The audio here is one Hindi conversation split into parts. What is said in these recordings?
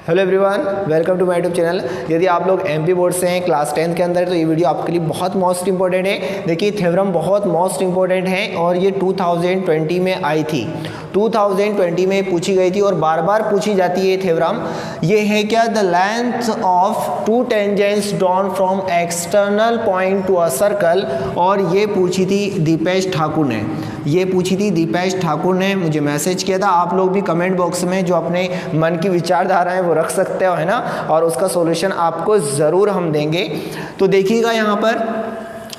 Hello everyone, welcome to my YouTube channel. यदि आप लोग एमपी बोर्ड से हैं क्लास 10th के अंदर तो ये वीडियो आपके लिए बहुत मोस्ट इंपॉर्टेंट है। देखिए थ्योरम बहुत मोस्ट इंपॉर्टेंट है और ये 2020 में आई थी, 2020 में पूछी गई थी और बार बार पूछी जाती है थ्योरम। ये है क्या, the length of two tangents drawn from external point to a circle. और ये पूछी थी दीपेश ठाकुर ने, ये पूछी थी दीपेश ठाकुर ने, मुझे मैसेज किया था। आप लोग भी कमेंट बॉक्स में जो अपने मन की विचारधारा है वो रख सकते हो, है ना, और उसका सॉल्यूशन आपको ज़रूर हम देंगे। तो देखिएगा यहाँ पर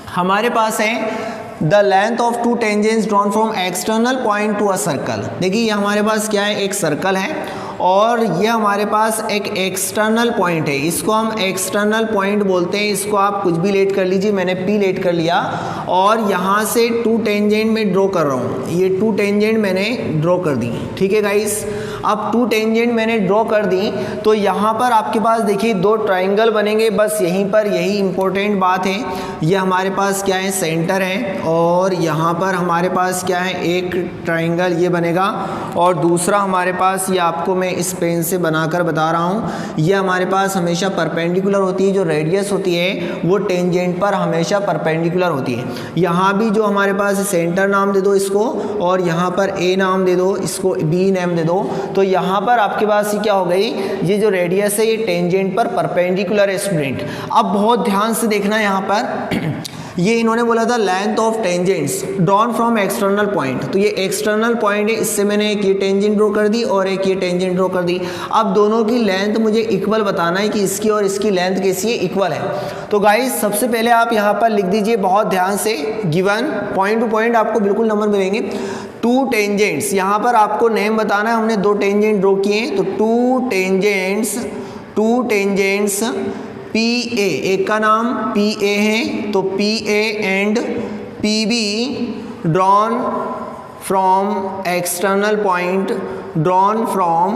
हमारे पास है the length of two tangents drawn from external point to a circle. देखिए ये हमारे पास क्या है, एक सर्कल है और ये हमारे पास एक एक्सटर्नल पॉइंट है, इसको हम एक्सटर्नल पॉइंट बोलते हैं। इसको आप कुछ भी लेट कर लीजिए, मैंने पी लेट कर लिया और यहाँ से टू टेंजेंट में ड्रॉ कर रहा हूँ। ये टू टेंजेंट मैंने ड्रॉ कर दी, ठीक है गाइस। अब टू टेंजेंट मैंने ड्रॉ कर दी तो यहाँ पर आपके पास देखिए दो ट्राइंगल बनेंगे। बस यहीं पर यही इंपॉर्टेंट बात है, ये हमारे पास क्या है, सेंटर है और यहाँ पर हमारे पास क्या है, एक ट्राइंगल ये बनेगा और दूसरा हमारे पास, ये आपको मैं इस पेन से बनाकर बता रहा हूँ, ये हमारे पास हमेशा परपेंडिकुलर होती है। जो रेडियस होती है वो टेंजेंट पर हमेशा परपेंडिकुलर होती है। यहाँ भी जो हमारे पास सेंटर नाम दे दो इसको और यहाँ पर ए नाम दे दो, इसको बी नाम दे दो। तो यहाँ पर आपके पास ये क्या हो गई, ये जो रेडियस है ये टेंजेंट पर परपेंडिकुलर है स्टूडेंट। अब बहुत ध्यान से देखना यहाँ पर ये इन्होंने बोला था length of tangents drawn from external point. तो ये एक्सटर्नल पॉइंट है, इससे मैंने एक ये टेंजेंट ड्रॉ कर दी और एक ये टेंजेंट ड्रॉ कर दी। अब दोनों की लेंथ मुझे इक्वल बताना है कि इसकी और इसकी लेंथ कैसी है, इक्वल है। तो गाइस सबसे पहले आप यहाँ पर लिख दीजिए बहुत ध्यान से, गिवन पॉइंट टू पॉइंट आपको बिल्कुल नंबर मिलेंगे। टू टेंजेंट्स, यहाँ पर आपको नेम बताना है, हमने दो टेंजेंट ड्रॉ किए हैं तो टू टेंजेंट्स पी ए, एक का नाम पी ए है तो P A and P be drawn from external point, drawn from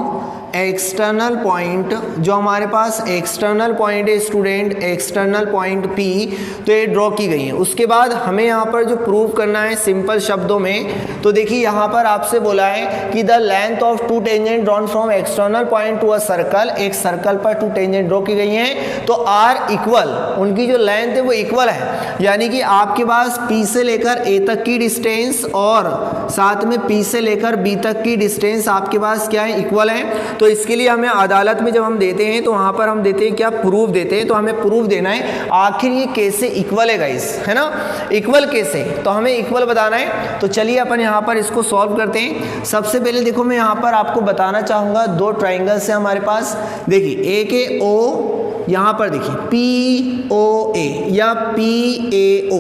external point. जो हमारे पास एक्सटर्नल पॉइंट है स्टूडेंट, एक्सटर्नल पॉइंट पी, तो ये ड्रॉ की गई है। उसके बाद हमें यहाँ पर जो प्रूव करना है सिंपल शब्दों में, तो देखिए यहाँ पर आपसे बोला है कि the length of two tangent drawn from external point to a circle. एक सर्कल पर टू टेंजेंट ड्रॉ की गई हैं तो आर इक्वल, उनकी जो लेंथ है वो इक्वल है। यानी कि आपके पास पी से लेकर ए तक की डिस्टेंस और साथ में पी से लेकर बी तक की डिस्टेंस आपके पास क्या है, इक्वल है। तो इसके लिए हमें अदालत में जब हम देते हैं तो वहां पर हम देते हैं क्या, प्रूफ देते हैं। तो हमें प्रूफ देना है आखिर ये कैसे इक्वल है गाइस, है ना, इक्वल कैसे, तो हमें इक्वल बताना है। तो चलिए अपन यहाँ पर इसको सॉल्व करते हैं। सबसे पहले देखो मैं यहाँ पर आपको बताना चाहूंगा, दो ट्राइंगल्स है हमारे पास। देखिए एक है ओ, यहाँ पर देखिए पी ओ ए या पी ए ओ,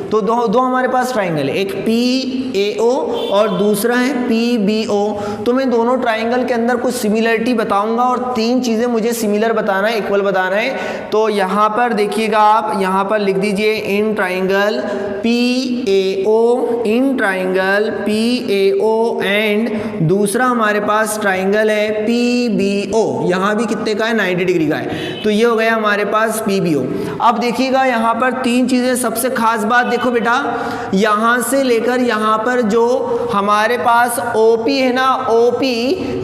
तो दो हमारे पास ट्राइंगल है, एक पी ए ओ और दूसरा है पी बी ओ। तो मैं दोनों ट्राइंगल के अंदर कुछ सिमिलरिटी बताऊंगा और तीन चीज़ें मुझे सिमिलर बताना है, इक्वल बताना है। तो यहाँ पर देखिएगा आप, यहाँ पर लिख दीजिए in triangle P A O, in triangle P A O and दूसरा हमारे पास ट्राइंगल है पी बी ओ। यहाँ भी कितने का है, 90 डिग्री का है। तो ये हो गया हमारे पास पी बी ओ। अब देखिएगा यहाँ पर तीन चीज़ें, सबसे खास बात देखो बेटा, यहाँ से लेकर यहाँ पर जो हमारे पास OP है ना, OP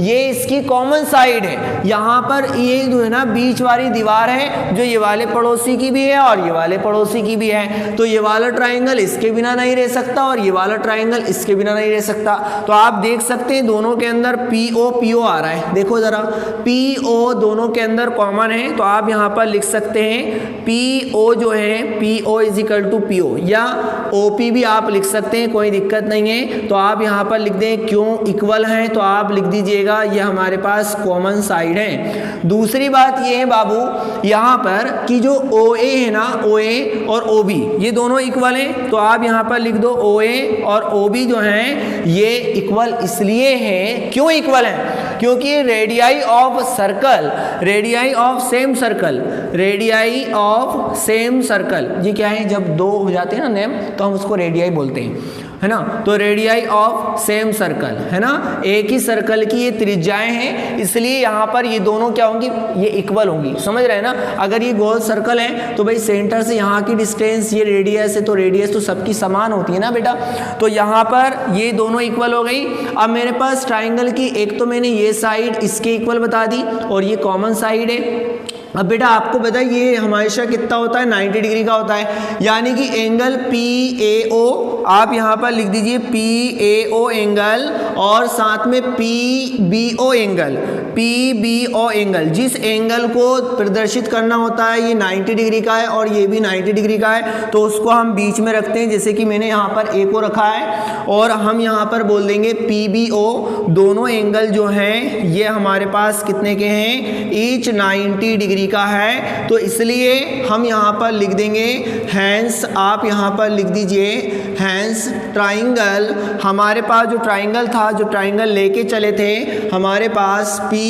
ये इसकी कॉमन साइड है। यहाँ पर ये जो है ना बीच वाली दीवार है, जो ये वाले पड़ोसी की भी है और ये वाले पड़ोसी की भी है। तो ये वाला ट्राइंगल इसके बिना नहीं रह सकता और ये वाला ट्राइंगल इसके बिना नहीं रह सकता। तो आप देख सकते हैं दोनों के अंदर PO आ रहा है। देखो जरा, PO दोनों के अंदर कॉमन है। तो आप यहाँ पर लिख सकते हैं PO जो है, PO is equal to PO या OP भी आप लिख सकते हैं, कोई दिक्कत नहीं है। तो आप यहाँ पर लिख दें क्यों इक्वल हैं, तो आप लिख दीजिएगा ये हमारे पास कॉमन साइड है। दूसरी बात ये है बाबू यहाँ पर कि जो OA है ना, OA और OB ये दोनों इक्वल हैं। तो आप यहाँ पर लिख दो OA और OB जो हैं ये इक्वल इसलिए हैं, क्यों इक्वल हैं, क्योंकि radii of circle, radii of same circle, radii of same circle, ये क्या है, जब दो हो जाते हैं ना नेम तो हम उसको रेडियाई बोलते हैं। है ना। तो रेडियाई ऑफ सेम सर्कल, है ना, एक ही सर्कल की ये त्रिज्याएं हैं, इसलिए यहाँ पर ये दोनों क्या होंगी, ये इक्वल होंगी, समझ रहे हैं ना। अगर ये गोल सर्कल है तो भाई सेंटर से यहाँ की डिस्टेंस ये रेडियस है, तो रेडियस तो सबकी समान होती है ना बेटा। तो यहाँ पर ये दोनों इक्वल हो गई। अब मेरे पास ट्राइंगल की एक तो मैंने ये साइड इसके इक्वल बता दी और ये कॉमन साइड है। अब बेटा आपको पता है ये हमेशा कितना होता है, 90 डिग्री का होता है, यानी कि एंगल PAO आप यहाँ पर लिख दीजिए PAO एंगल और साथ में PBO एंगल, PBO एंगल, जिस एंगल को प्रदर्शित करना होता है ये 90 डिग्री का है और ये भी 90 डिग्री का है, तो उसको हम बीच में रखते हैं, जैसे कि मैंने यहाँ पर A को रखा है और हम यहाँ पर बोल देंगे PBO। दोनों एंगल जो हैं ये हमारे पास कितने के हैं, ईच 90 डिग्री का है, तो इसलिए हम यहाँ पर लिख देंगे हैंस, आप यहाँ पर लिख दीजिए हैंस ट्राइंगल। हमारे पास जो ट्राइंगल था, जो ट्राइंगल लेके चले थे हमारे पास P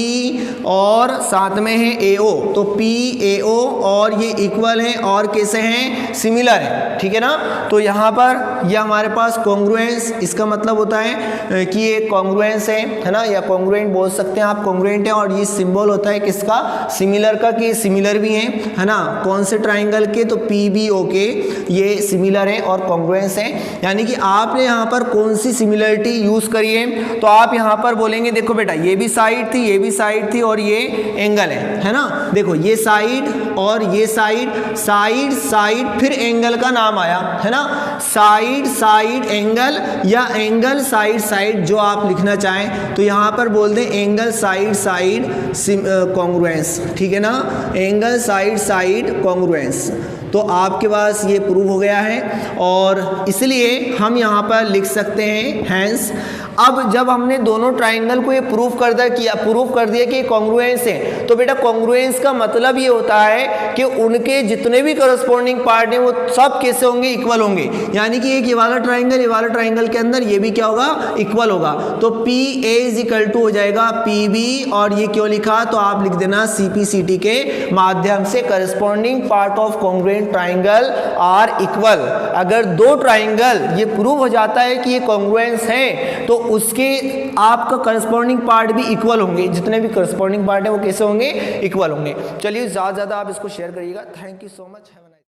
और साथ में है AO, तो PAO और ये इक्वल है और कैसे हैं, सिमिलर है, ठीक है ना। तो यहाँ पर यह हमारे पास कॉन्ग्रुएंस, इसका मतलब होता है कि ये कॉन्ग्रुएंस है ना, या कॉन्ग्रुएंट बोल सकते हैं आप, कॉन्ग्रुएंट है। और ये सिंबल होता है किसका, सिमिलर का, कि सिमिलर भी है ना, कौन से ट्राइंगल के, तो PBO के, ये सिमिलर है और कॉन्ग्रुएंस है। यानी कि आपने यहाँ पर कौन सी सिमिलरिटी यूज करी है, तो आप यहाँ पर बोलेंगे देखो बेटा ये भी साइड थी, ये भी साइड थी और ये एंगल है ना। देखो ये साइड और ये साइड, साइड साइड फिर एंगल का नाम आया, है ना, साइड साइड एंगल या एंगल साइड साइड, जो आप लिखना चाहें। तो यहाँ पर बोल दें एंगल साइड साइड कॉन्ग्रुएंस, ठीक है ना, एंगल साइड साइड कॉन्ग्रुएंस। तो आपके पास ये प्रूव हो गया है और इसलिए हम यहाँ पर लिख सकते हैं हैंस। अब जब हमने दोनों ट्राइंगल को ये प्रूव कर दिया कि कॉन्ग्रुएंस है, तो बेटा कॉन्ग्रुएंस का मतलब ये होता है कि उनके जितने भी करस्पॉन्डिंग पार्ट हैं वो सब कैसे होंगे, इक्वल होंगे। यानी कि एक ये वाला ट्राइंगल के अंदर ये भी क्या होगा, इक्वल होगा। तो PA इज इक्वल टू हो जाएगा PB, और ये क्यों लिखा, तो आप लिख देना CPCT के माध्यम से corresponding part of congruent triangle are equal. अगर दो ट्राइंगल ये प्रूव हो जाता है कि ये कॉन्ग्रुएंस है, तो उसके आपका करस्पॉन्डिंग पार्ट भी इक्वल होंगे, जितने भी करस्पॉन्डिंग पार्ट है वो कैसे होंगे, इक्वल होंगे। चलिए ज़्यादा आप इसको शेयर करिएगा। Thank you so much.